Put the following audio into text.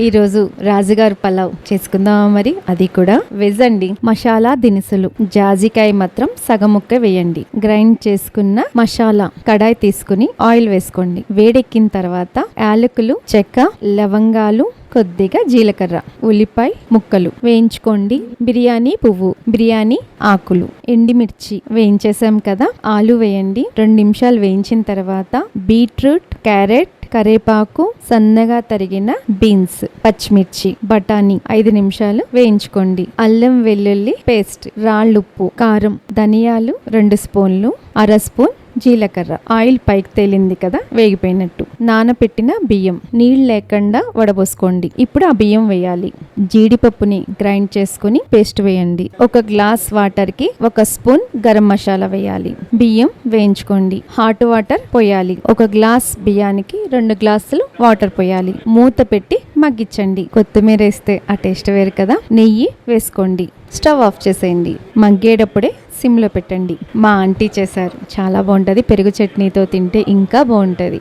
ఈ రోజు రాజుగారు పలావ్ చేసుకుందామా మరి. అది కూడా వెజ్ అండి. మసాలా దినుసులు, జాజికాయ మాత్రం సగం ముక్క వేయండి. గ్రైండ్ చేసుకున్న మసాలా కడాయి తీసుకుని ఆయిల్ వేసుకోండి. వేడెక్కిన తర్వాత యాలకులు, చెక్క, లవంగాలు, కొద్దిగా జీలకర్ర, ఉల్లిపాయ ముక్కలు వేయించుకోండి. బిర్యానీ పువ్వు, బిర్యానీ ఆకులు, ఎండిమిర్చి వేయించేసాం కదా, ఆలు వేయండి. 2 నిమిషాలు వేయించిన తర్వాత బీట్రూట్, క్యారెట్, కరేపాకు, సన్నగా తరిగిన బీన్స్, పచ్చిమిర్చి, బఠానీ 5 నిమిషాలు వేయించుకోండి. అల్లం వెల్లుల్లి పేస్ట్, రాళ్ళుప్పు, కారం, ధనియాలు 2 స్పూన్లు, 1/2 స్పూన్ జీలకర్ర. ఆయిల్ పైకి తేలింది కదా, వేగిపోయినట్టు. నానపెట్టిన బియ్యం నీళ్ళు లేకుండా వడబోసుకోండి. ఇప్పుడు ఆ బియ్యం వేయాలి. జీడిపప్పుని గ్రైండ్ చేసుకుని పేస్ట్ వేయండి. 1 గ్లాస్ వాటర్ కి 1 స్పూన్ గరం మసాలా వేయాలి. బియ్యం వేయించుకోండి. హాట్ వాటర్ పోయాలి. 1 గ్లాస్ బియ్యానికి 2 గ్లాసులు వాటర్ పోయాలి. మూత పెట్టి మగ్గించండి. కొత్తిమీర వేస్తే ఆ టేస్ట్ వేరు కదా. నెయ్యి వేసుకోండి. స్టవ్ ఆఫ్ చేసేయండి. మగ్గేటప్పుడే సిమ్లో పెట్టండి. మా ఆంటీ చేశారు, చాలా బాగుంటుంది. పెరుగు చట్నీతో తింటే ఇంకా బాగుంటుంది.